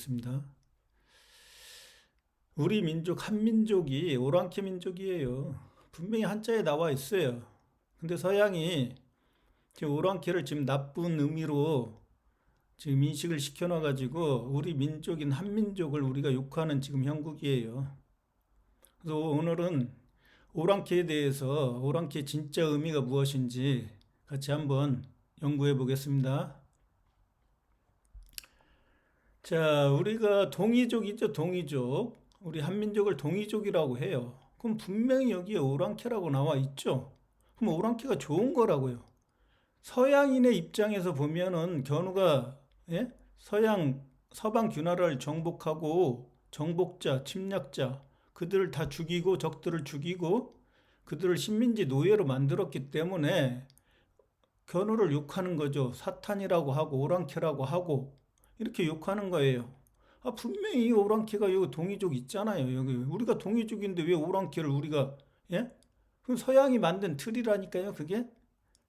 있습니다. 우리 민족 한민족이 오랑캐 민족이에요. 분명히 한자에 나와 있어요. 근데 서양이 지금 오랑캐를 지금 나쁜 의미로 지금 인식을 시켜놔가지고 우리 민족인 한민족을 우리가 욕하는 지금 형국이에요. 그래서 오늘은 오랑캐에 대해서 오랑캐의 진짜 의미가 무엇인지 같이 한번 연구해 보겠습니다. 자, 우리가 동이족이죠, 동이족. 우리 한민족을 동이족이라고 해요. 그럼 분명히 여기에 오랑캐라고 나와 있죠. 그럼 오랑캐가 좋은 거라고요. 서양인의 입장에서 보면은 견우가 예? 서방 균화를 정복하고 정복자, 침략자 그들을 다 죽이고 적들을 죽이고 그들을 식민지 노예로 만들었기 때문에 견우를 욕하는 거죠. 사탄이라고 하고 오랑캐라고 하고 이렇게 욕하는 거예요. 분명히 이 오랑캐가 여기 동이족 있잖아요. 여기 우리가 동이족인데 왜 오랑캐를 우리가 예? 그 서양이 만든 틀이라니까요. 그게.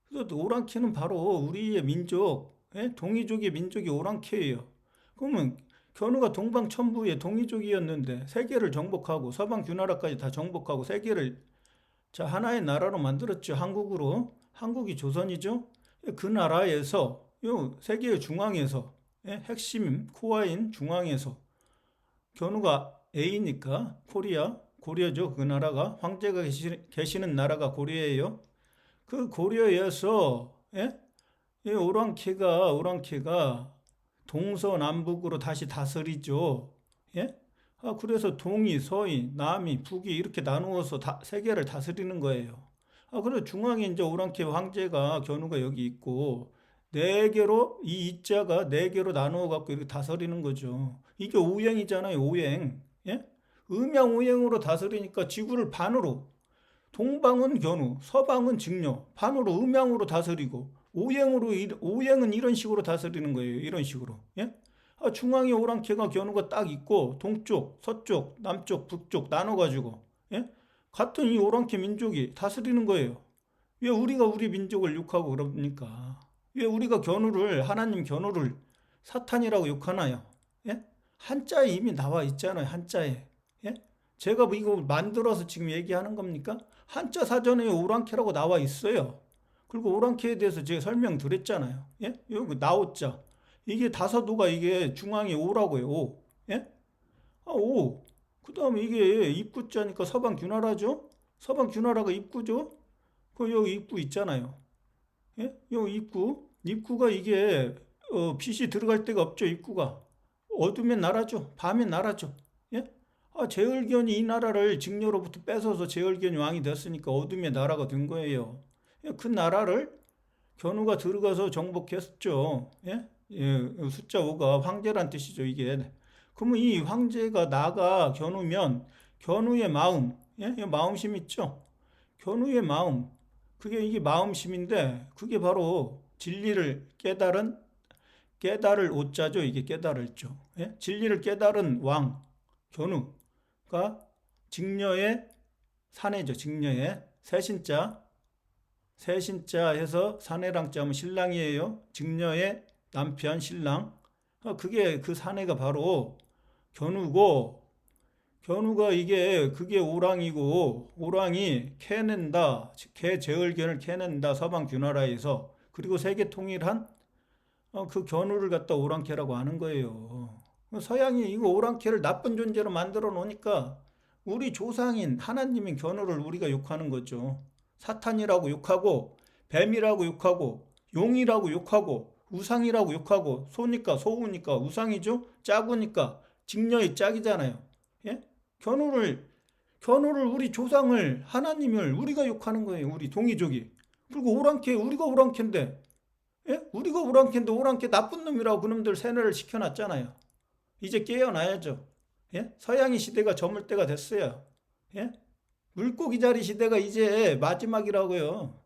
그래서 오랑캐는 바로 우리의 민족, 예? 동이족의 민족이 오랑캐예요. 그러면 견우가 동방천부의 동이족이었는데 세계를 정복하고 서방 균나라까지 다 정복하고 세계를 자 하나의 나라로 만들었죠. 한국으로. 한국이 조선이죠. 그 나라에서 요 세계의 중앙에서 예? 핵심 코어인 중앙에서 견우가 A니까 고려죠. 그 나라가 황제가 계시는 나라가 고려예요. 그 고려에서 예? 이 오랑캐가 동서남북으로 다시 다스리죠. 예? 그래서 동이, 서이, 남이, 북이 이렇게 나누어서 세계를 다스리는 거예요. 그래서 중앙에 이제 오랑캐 황제가 견우가 여기 있고 네 개로 이 이자가 네 개로 나누어 갖고 이렇게 다스리는 거죠. 이게 오행이잖아요. 오행. 예? 음양오행으로 다스리니까 지구를 반으로 동방은 견우, 서방은 직녀, 반으로 음양으로 다스리고 오행은 이런 식으로 다스리는 거예요. 이런 식으로. 예? 중앙에 오랑캐가 견우가 딱 있고 동쪽, 서쪽, 남쪽, 북쪽 나눠가지고 예? 같은 이 오랑캐 민족이 다스리는 거예요. 왜 우리가 우리 민족을 욕하고 그럽니까? 왜 우리가 하나님 견우를 사탄이라고 욕하나요? 예? 한자에 이미 나와 있잖아요. 한자에. 예? 제가 뭐 이거 만들어서 지금 얘기하는 겁니까? 한자 사전에 오랑캐라고 나와 있어요. 그리고 오랑캐에 대해서 제가 설명드렸잖아요. 예? 여기 나오자. 이게 다사도가 이게 중앙에 오라고요. 오. 예? 오. 그 다음에 이게 입구자니까 서방 균하라죠? 서방 균하라가 입구죠? 여기 입구 있잖아요. 예? 여기 입구가 이게 빛이 들어갈 데가 없죠. 입구가 어두면 나라죠. 밤엔 나라죠. 예? 제얼견이 이 나라를 직녀로부터 뺏어서 제얼견이 왕이 됐으니까 어둠의 나라가 된 거예요. 예? 그 나라를 견우가 들어가서 정복했죠. 예? 숫자 5가 황제란 뜻이죠. 이게. 그러면 이 황제가 나가 견우면 견우의 마음, 예? 마음심 있죠. 견우의 마음, 그게 이게 마음심인데 그게 바로 진리를 깨달을 오자죠. 이게 깨달을죠. 예? 진리를 깨달은 왕 견우가 직녀의 사내죠. 직녀의 세신자 해서 사내랑자 하면 신랑이에요. 직녀의 남편 신랑. 그게 그 사내가 바로 견우고 견우가 그게 오랑이고 오랑이 캐낸다. 개제얼견을 캐낸다. 서방 균화라에서 그리고 세계 통일한 그 견우를 갖다 오랑캐라고 하는 거예요. 서양이 이거 오랑캐를 나쁜 존재로 만들어 놓으니까 우리 조상인 하나님인 견우를 우리가 욕하는 거죠. 사탄이라고 욕하고 뱀이라고 욕하고 용이라고 욕하고 우상이라고 욕하고 소우니까 우상이죠. 짝우니까 직녀의 짝이잖아요. 예? 견우를 우리 조상을 하나님을 우리가 욕하는 거예요. 우리 동이족이. 그리고 우리가 오랑캐인데 예? 우리가 오랑캐 나쁜 놈이라고 그놈들 세뇌를 시켜놨잖아요. 이제 깨어나야죠. 예? 서양의 시대가 저물 때가 됐어요. 예? 물고기 자리 시대가 이제 마지막이라고요.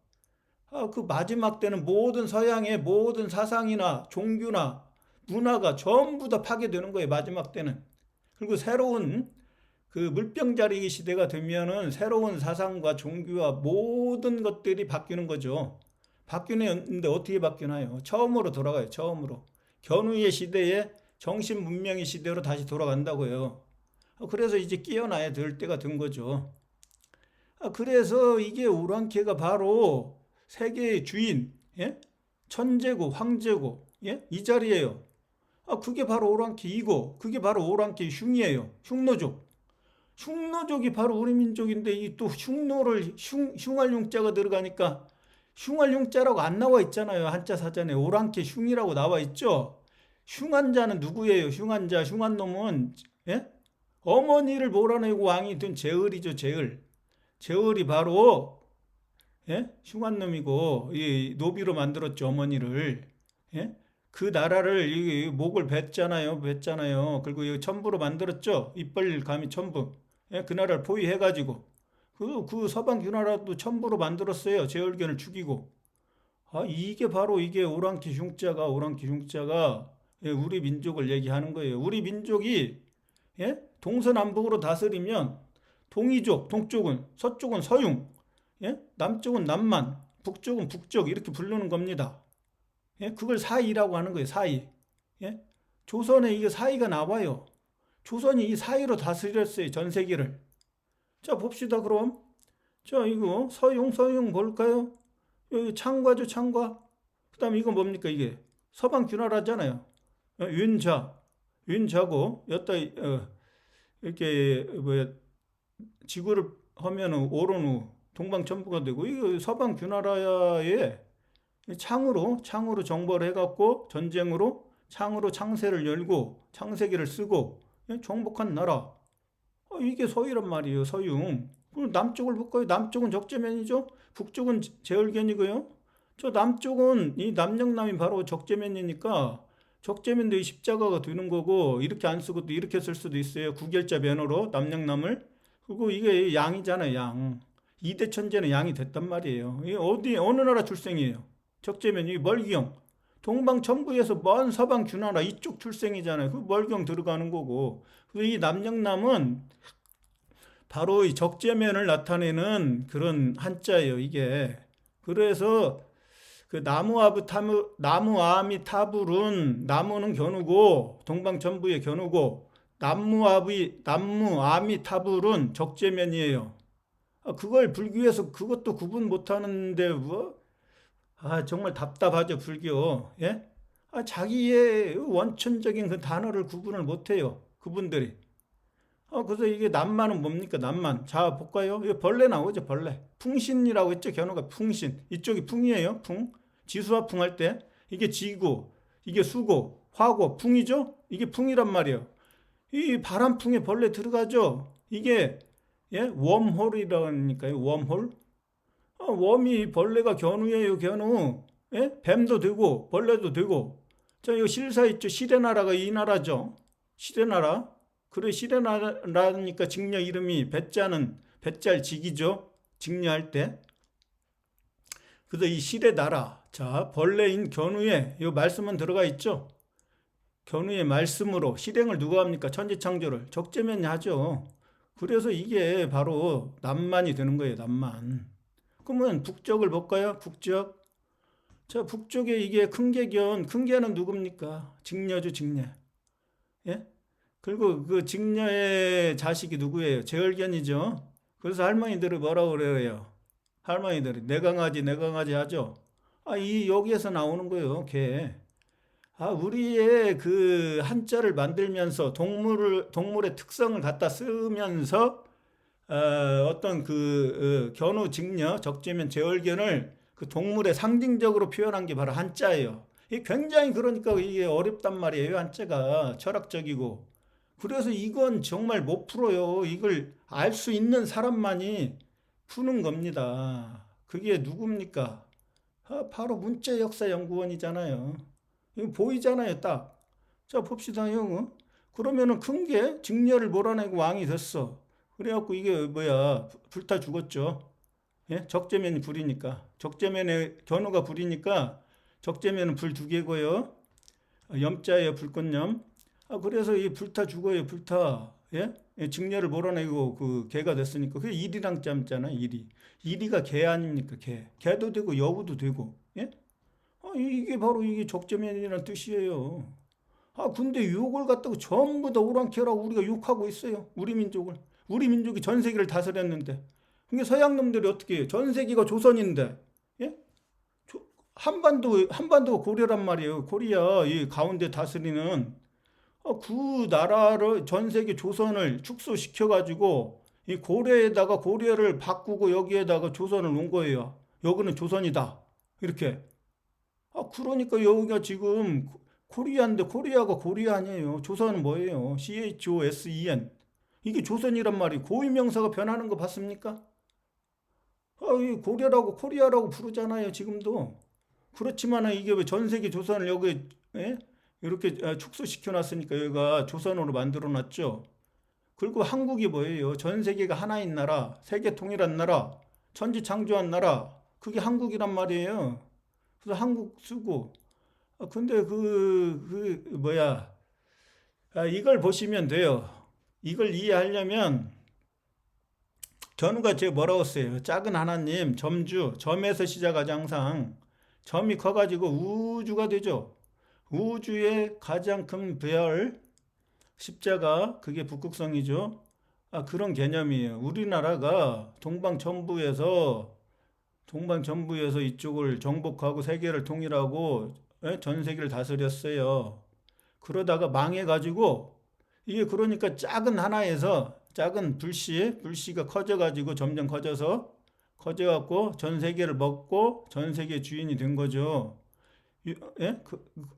그 마지막 때는 모든 서양의 모든 사상이나 종교나 문화가 전부 다 파괴되는 거예요. 마지막 때는. 그리고 새로운 그 물병자리 시대가 되면은 새로운 사상과 종교와 모든 것들이 바뀌는 거죠. 바뀌는데 어떻게 바뀌나요? 처음으로 돌아가요. 처음으로. 견우의 시대에 정신 문명의 시대로 다시 돌아간다고요. 그래서 이제 깨어나야 될 때가 된 거죠. 그래서 이게 오랑캐가 바로 세계의 주인, 예? 천재고 황제고, 예? 이 자리예요. 그게 바로 오랑캐이고, 그게 바로 오랑캐 흉이에요. 흉노족. 흉노족이 바로 우리 민족인데 이 또 흉노를 흉할 흉자가 들어가니까 흉할 흉자라고 안 나와 있잖아요. 한자 사전에 오랑캐 흉이라고 나와 있죠. 흉한 자는 누구예요? 흉한 자, 흉한 놈은 예? 어머니를 몰아내고 왕이 된 제을이죠. 제을. 제을이 바로 예? 흉한 놈이고 이 노비로 만들었죠. 어머니를. 예? 그 나라를 이 목을 뱉잖아요. 그리고 이 천부로 만들었죠. 이빨 감이 천부. 예? 그 나라를 포위해가지고 그 서방 귀나라도 천부로 만들었어요. 제얼견을 죽이고. 이게 바로 이게 오랑캐 흉자가 예, 우리 민족을 얘기하는 거예요. 우리 민족이 예? 동서남북으로 다스리면 동이족, 동쪽은 서쪽은 서융, 예? 남쪽은 남만, 북쪽은 북쪽 이렇게 부르는 겁니다. 예? 그걸 사이라고 하는 거예요. 사이. 예? 조선에 이게 사이가 나와요. 조선이 이 사이로 다스렸어요. 전 세계를. 자, 봅시다, 그럼. 자, 이거 서용 볼까요? 여기 창과죠, 창과. 그 다음에 이건 뭡니까, 이게? 서방 균화라잖아요. 윤자고, 여따, 이렇게, 뭐야, 지구를 하면은 오른 후 동방천부가 되고, 이거 서방 균화라에 창으로 정벌을 해갖고, 전쟁으로 창으로 창세를 열고, 창세기를 쓰고, 정복한 나라. 이게 서유란 말이에요. 서융. 그럼 남쪽을 볼까요? 남쪽은 적재면이죠. 북쪽은 제얼견이고요. 저 남쪽은 이 남영남이 바로 적재면이니까 적재면도 이 십자가가 되는 거고 이렇게 안 쓰고 또 이렇게 쓸 수도 있어요. 구결자 면으로 남영남을. 그리고 이게 양이잖아요. 양. 이대 천재는 양이 됐단 말이에요. 이게 어느 나라 출생이에요? 적재면 이 멀기형. 동방천부에서 먼 서방 균나라 이쪽 출생이잖아요. 그 멀경 들어가는 거고. 이 남영남은 바로 이 적재면을 나타내는 그런 한자예요, 이게. 그래서 그 나무아미타불은 나무는 견우고 동방천부의 견우고 나무아미타불은 적재면이에요. 그걸 불교에서 그것도 구분 못하는데 뭐? 정말 답답하죠, 불교. 예? 자기의 원천적인 그 단어를 구분을 못해요, 그분들이. 그래서 이게 남만은 뭡니까? 남만. 자, 볼까요? 이거 벌레 나오죠, 벌레. 풍신이라고 했죠, 견우가 풍신. 이쪽이 풍이에요, 풍. 지수와 풍할 때. 이게 지고, 이게 수고, 화고, 풍이죠? 이게 풍이란 말이에요. 이 바람풍에 벌레 들어가죠? 이게, 예? 웜홀이라니까요, 웜홀. 웜이 벌레가 견우예요, 견우. 예? 뱀도 되고, 벌레도 되고. 자, 이거 실사 있죠? 시레나라가 이 나라죠? 시레나라. 그래, 시레나라니까 직녀 이름이 배자는 배짤직이죠. 직녀할 때. 그래서 이 시레나라. 자, 벌레인 견우에 이 말씀은 들어가 있죠. 견우의 말씀으로 실행을 누가 합니까? 천지창조를 적재면 하죠. 그래서 이게 바로 남만이 되는 거예요. 남만. 그러면 북쪽을 볼까요? 북쪽. 자, 북쪽에 이게 큰개견. 큰개는 누굽니까? 직녀죠, 직녀. 예? 그리고 그 직녀의 자식이 누구예요? 제얼견이죠. 그래서 할머니들이 뭐라고 그래요? 할머니들이 내 강아지 하죠. 여기에서 나오는 거예요, 개. 우리의 그 한자를 만들면서 동물의 특성을 갖다 쓰면서 어떤 그 견우 직녀 적재면 제얼견을 그 동물의 상징적으로 표현한 게 바로 한자예요. 이게 굉장히 그러니까 이게 어렵단 말이에요. 한자가 철학적이고. 그래서 이건 정말 못 풀어요. 이걸 알 수 있는 사람만이 푸는 겁니다. 그게 누굽니까? 바로 문자역사연구원이잖아요. 이거 보이잖아요, 딱. 자, 봅시다, 형. 그러면은 큰 게 직녀를 몰아내고 왕이 됐어. 그래갖고 이게 뭐야, 불타 죽었죠. 예? 적재면이 불이니까. 적재면에 견우가 불이니까 적재면은 불 두 개고요. 염자예요, 불꽃염. 그래서 이 불타 죽어요, 불타. 예? 직녀를 몰아내고 그 개가 됐으니까. 그게 일이랑 짬잖아요, 일이. 일이가 개 아닙니까, 개. 개도 되고 여우도 되고. 예? 이게 바로 이게 적재면이라는 뜻이에요. 근데 욕을 갖다가 전부 다 오랑캐라고 우리가 욕하고 있어요. 우리 민족을. 우리 민족이 전 세계를 다스렸는데. 그게 서양 놈들이 어떻게 해요? 전 세계가 조선인데. 예? 한반도가 고려란 말이에요. 코리아 이 가운데 다스리는 그 나라를 전 세계 조선을 축소시켜 가지고 이 고려에다가 고려를 바꾸고 여기에다가 조선을 놓은 거예요. 여기는 조선이다. 이렇게. 그러니까 여기가 지금 코리아인데 코리아가 코리아 아니에요. 조선은 뭐예요? CHOSEN. 이게 조선이란 말이 고유명사가 변하는 거 봤습니까? 이 고려라고 코리아라고 부르잖아요. 지금도. 그렇지만 이게 왜 전 세계 조선을 여기 예? 이렇게 축소시켜 놨으니까 여기가 조선으로 만들어 놨죠. 그리고 한국이 뭐예요? 전 세계가 하나인 나라, 세계 통일한 나라, 천지창조한 나라. 그게 한국이란 말이에요. 그래서 한국 쓰고 근데 뭐야 이걸 보시면 돼요. 이걸 이해하려면 전우가 제가 뭐라고 했어요? 작은 하나님, 점에서 시작하지 항상. 점이 커가지고 우주가 되죠. 우주의 가장 큰 별, 십자가, 그게 북극성이죠. 그런 개념이에요. 우리나라가 동방전부에서 이쪽을 정복하고 세계를 통일하고 전 세계를 다스렸어요. 그러다가 망해가지고 이게 그러니까 작은 하나에서 작은 불씨가 커져가지고 점점 커져갖고 전 세계를 먹고 전 세계 주인이 된 거죠. 예?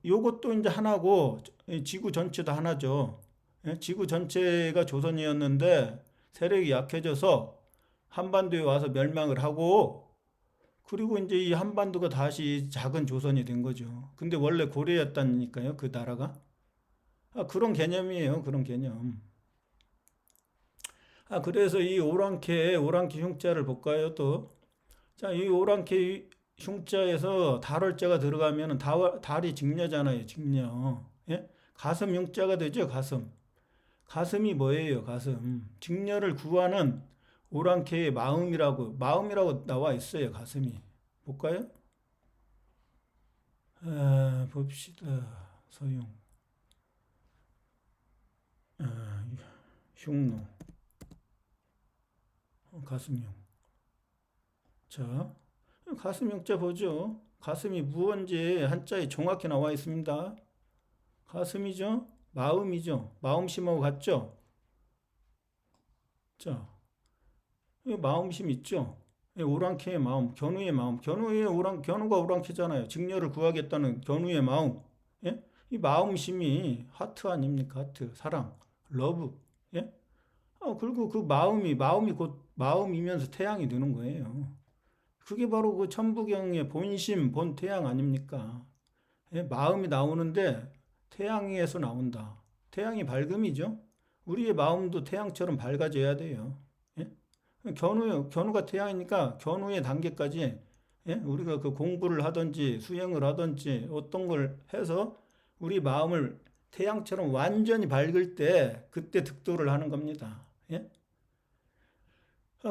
요것도 이제 하나고 지구 전체도 하나죠. 예? 지구 전체가 조선이었는데 세력이 약해져서 한반도에 와서 멸망을 하고 그리고 이제 이 한반도가 다시 작은 조선이 된 거죠. 근데 원래 고려였다니까요, 그 나라가. 그런 개념이에요, 그런 개념. 그래서 이 오랑캐 흉자를 볼까요, 또? 자, 이 오랑캐 흉자에서 달월자가 들어가면 달이 직녀잖아요, 직녀. 예? 가슴 흉자가 되죠, 가슴. 가슴이 뭐예요, 가슴? 직녀를 구하는 오랑캐의 마음이라고 나와 있어요, 가슴이. 볼까요? 봅시다. 서용. 흉노. 가슴용. 자, 가슴용자 보죠. 가슴이 무언지 한자에 정확히 나와 있습니다. 가슴이죠? 마음이죠? 마음심하고 같죠? 자, 마음심 있죠? 오랑캐의 마음, 견우의 마음. 견우가 오랑캐잖아요. 직녀를 구하겠다는 견우의 마음. 예? 이 마음심이 하트 아닙니까? 하트, 사랑, 러브. 예? 그리고 그 마음이 곧 마음이면서 태양이 되는 거예요. 그게 바로 그 천부경의 본심, 본태양 아닙니까? 예? 마음이 나오는데 태양에서 나온다. 태양이 밝음이죠. 우리의 마음도 태양처럼 밝아져야 돼요. 예? 견우가 태양이니까 견우의 단계까지 예? 우리가 그 공부를 하든지 수행을 하든지 어떤 걸 해서 우리 마음을 태양처럼 완전히 밝을 때 그때 득도를 하는 겁니다. 예?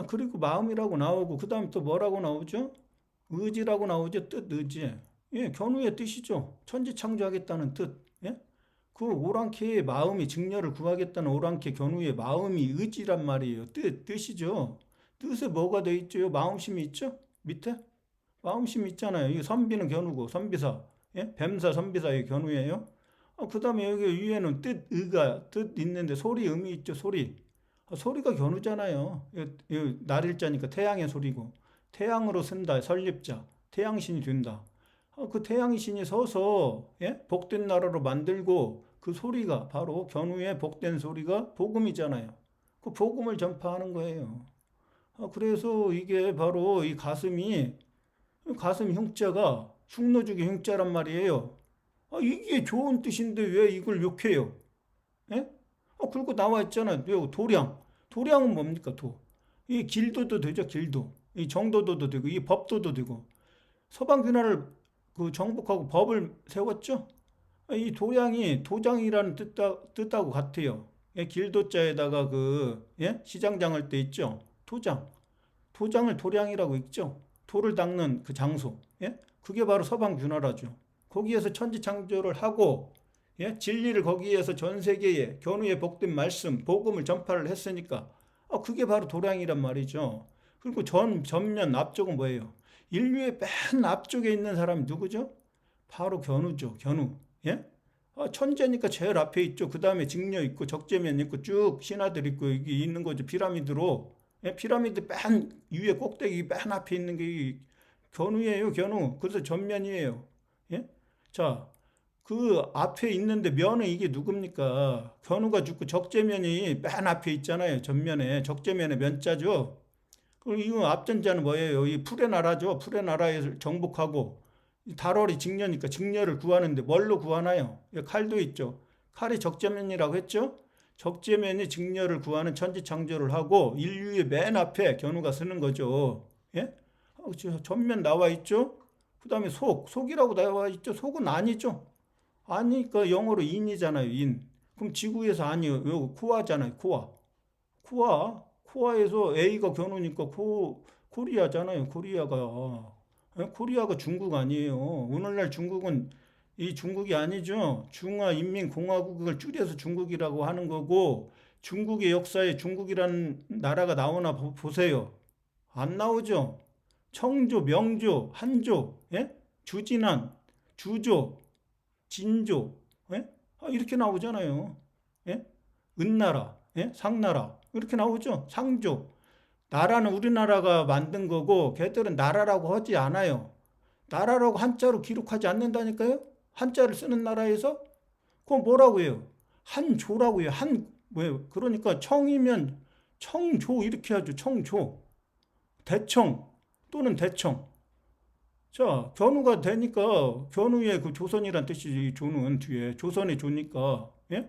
그리고 마음이라고 나오고 그 다음에 또 뭐라고 나오죠? 의지라고 나오죠. 뜻, 의지. 예, 견우의 뜻이죠. 천지창조하겠다는 뜻. 예? 그 오랑캐의 마음이 직녀를 구하겠다는 오랑캐 견우의 마음이 의지란 말이에요. 뜻이죠. 뜻에 뭐가 돼 있죠? 마음심이 있죠? 밑에? 마음심이 있잖아요. 이 선비는 견우고 선비사. 예? 뱀사, 선비사의 견우예요. 그 다음에 여기 위에는 뜻 있는데 소리 의미 있죠, 소리. 소리가 견우잖아요. 날일자니까 태양의 소리고. 태양으로 쓴다, 설립자. 태양신이 된다. 그 태양신이 서서, 예? 복된 나라로 만들고 그 소리가 바로 견우의 복된 소리가 복음이잖아요. 그 복음을 전파하는 거예요. 그래서 이게 바로 이 가슴 흉자가 흉노죽의 흉자란 말이에요. 이게 좋은 뜻인데 왜 이걸 욕해요? 예? 그리고 나와 있잖아요. 도량. 도량은 뭡니까? 이 길도도 되죠, 길도. 이 정도도 되고, 이 법도도 되고. 서방 귀나라를 그 정복하고 법을 세웠죠? 이 도량이 도장이라는 뜻하고 같아요. 예? 길도자에다가 예? 시장장 할 때 있죠? 도장. 도장을 도량이라고 있죠? 돌을 닦는 그 장소. 예? 그게 바로 서방 귀나라죠. 거기에서 천지창조를 하고 예? 진리를 거기에서 전 세계에 견우의 복된 말씀, 복음을 전파를 했으니까 그게 바로 도량이란 말이죠. 그리고 전면 앞쪽은 뭐예요? 인류의 맨 앞쪽에 있는 사람이 누구죠? 바로 견우죠. 견우. 예? 천재니까 제일 앞에 있죠. 그 다음에 직녀 있고 적재면 있고 쭉 신하들 있고 여기 있는 거죠. 피라미드로. 예? 피라미드 맨 위에 꼭대기 맨 앞에 있는 게 견우예요. 견우. 그래서 전면이에요. 예? 자, 그 앞에 있는데 면은 이게 누굽니까? 견우가 죽고 적재면이 맨 앞에 있잖아요. 전면에. 적재면에 면자죠. 그리고 이 앞전자는 뭐예요? 이 풀의 나라죠. 풀의 나라에 정복하고 달월이 직녀니까 직녀를 구하는데 뭘로 구하나요? 칼도 있죠. 칼이 적재면이라고 했죠. 적재면이 직녀를 구하는 천지창조를 하고 인류의 맨 앞에 견우가 서는 거죠. 예? 전면 나와 있죠. 그 다음에 속이라고 나와 있죠. 속은 아니죠. 아니니까 영어로 인이잖아요. 인. 그럼 지구에서 아니요. 요 코아잖아요. 코아. 코아에서 A가 견우니까 코리아잖아요. 코리아가. 예? 코리아가 중국 아니에요. 오늘날 중국은 이 중국이 아니죠. 중화인민공화국을 줄여서 중국이라고 하는 거고 중국의 역사에 중국이라는 나라가 나오나 보세요. 안 나오죠. 청조, 명조, 한조, 예? 주진한, 주조, 진조, 예? 이렇게 나오잖아요. 예? 은나라, 예? 상나라 이렇게 나오죠. 상조. 나라는 우리나라가 만든 거고 걔들은 나라라고 하지 않아요. 나라라고 한자로 기록하지 않는다니까요. 한자를 쓰는 나라에서 그건 뭐라고 해요? 한조라고 해요. 뭐예요? 그러니까 청이면 청조 이렇게 하죠. 청조. 대청 또는 대청. 자, 견우가 되니까 견우의 그 조선이란 뜻이지. 조는 뒤에 조선의 조니까. 예?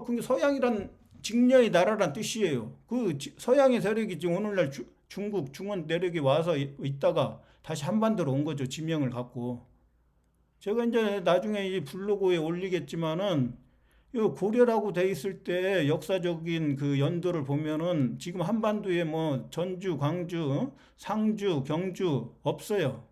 근데 서양이란 직녀의 나라란 뜻이에요. 그 서양의 세력이 지금 오늘날 중국 중원 내륙에 와서 있다가 다시 한반도로 온 거죠. 지명을 갖고. 제가 이제 나중에 이 블로그에 올리겠지만은 이 고려라고 돼 있을 때 역사적인 그 연도를 보면은 지금 한반도에 뭐 전주, 광주, 상주, 경주 없어요.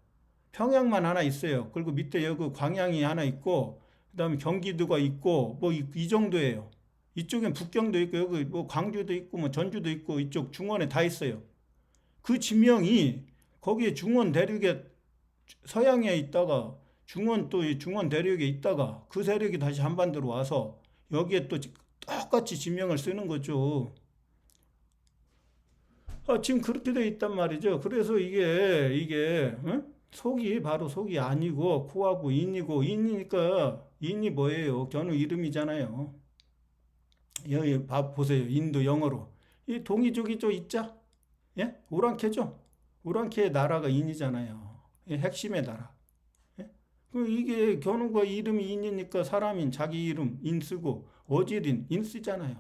평양만 하나 있어요. 그리고 밑에 여기 광양이 하나 있고 그다음에 경기도가 있고 뭐 이 정도예요. 이쪽엔 북경도 있고 여기 뭐 광주도 있고 뭐 전주도 있고 이쪽 중원에 다 있어요. 그 지명이 거기에 중원 대륙에 서양에 있다가 중원 또 중원 대륙에 있다가 그 세력이 다시 한반도로 와서 여기에 또 똑같이 지명을 쓰는 거죠. 지금 그렇게 돼 있단 말이죠. 그래서 이게 응? 속이 바로 속이 아니고 코하고 인이고 인이니까 인이 뭐예요? 견우 이름이잖아요. 여기 보세요. 인도 영어로 이 동이족이죠. 있자. 예? 오랑캐죠. 오랑캐의 나라가 인이잖아요. 핵심의 나라. 예? 이게 견우가 이름이 인이니까 사람인 자기 이름 인 쓰고 어질인 인 쓰잖아요.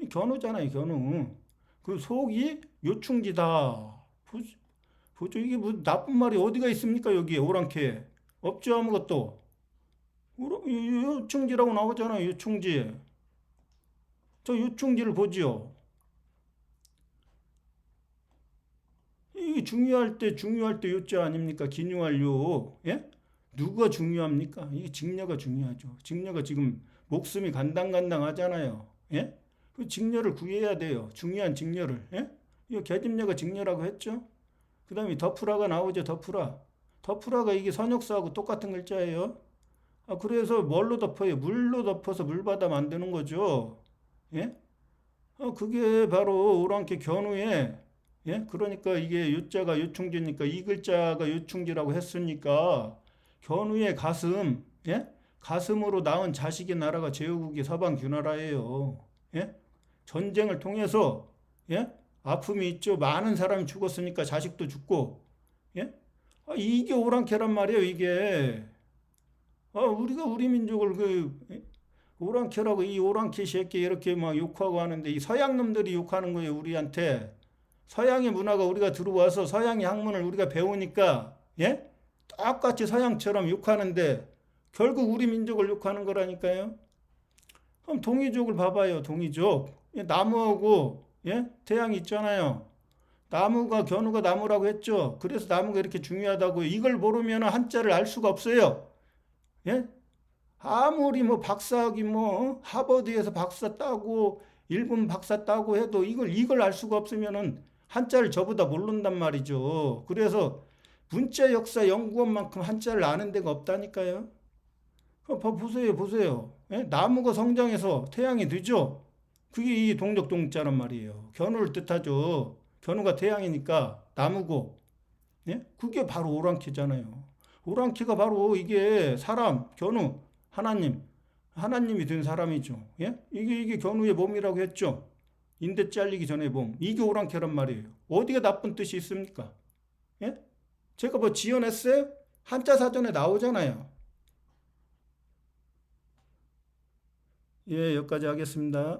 견우잖아요. 견우. 그 속이 요충지다. 보죠. 이게 뭐 나쁜 말이 어디가 있습니까? 여기에 오랑캐. 없죠. 아무것도. 요충지라고 나오잖아요. 요충지. 저 요충지를 보지요. 이게 중요할 때 요자 아닙니까? 기뉴할 요. 예? 누가 중요합니까? 이게 직녀가 중요하죠. 직녀가 지금 목숨이 간당간당 하잖아요. 예? 그 직녀를 구해야 돼요. 중요한 직녀를. 예? 이거 계집녀가 직녀라고 했죠. 그 다음에 덕프라가 나오죠. 덕프라가 이게 선역사하고 똑같은 글자예요. 그래서 뭘로 덮어요? 물로 덮어서 물바다 만드는 거죠. 예? 그게 바로 오랑캐 견우의 예? 그러니까 이게 요자가 요충지니까 이 글자가 요충지라고 했으니까 견우의 가슴, 예? 가슴으로 낳은 자식의 나라가 제후국의 서방 규나라예요. 예? 전쟁을 통해서 예? 아픔이 있죠. 많은 사람이 죽었으니까 자식도 죽고 예? 이게 오랑캐란 말이에요. 이게 우리가 우리 민족을 오랑캐라고 이 오랑캐 새끼 이렇게 막 욕하고 하는데 이 서양 놈들이 욕하는 거예요. 우리한테. 서양의 문화가 우리가 들어와서 서양의 학문을 우리가 배우니까 예? 똑같이 서양처럼 욕하는데 결국 우리 민족을 욕하는 거라니까요. 그럼 동이족을 봐봐요. 동이족. 나무하고 예? 태양이 있잖아요. 나무가 견우가 나무라고 했죠. 그래서 나무가 이렇게 중요하다고 이걸 모르면 한자를 알 수가 없어요. 예? 아무리 뭐 박사학위 뭐 하버드에서 박사 따고 일본 박사 따고 해도 이걸 알 수가 없으면은 한자를 저보다 모른단 말이죠. 그래서 문자 역사 연구원만큼 한자를 아는 데가 없다니까요. 보세요, 보세요. 예? 나무가 성장해서 태양이 되죠? 그게 이 동력 동자란 말이에요. 견우를 뜻하죠. 견우가 태양이니까 나무고, 예? 그게 바로 오랑캐잖아요. 오랑캐가 바로 이게 사람, 견우, 하나님이 된 사람이죠. 예? 이게 견우의 몸이라고 했죠. 인대 잘리기 전의 몸. 이게 오랑캐란 말이에요. 어디가 나쁜 뜻이 있습니까? 예? 제가 뭐 지어냈어요? 한자 사전에 나오잖아요. 예, 여기까지 하겠습니다.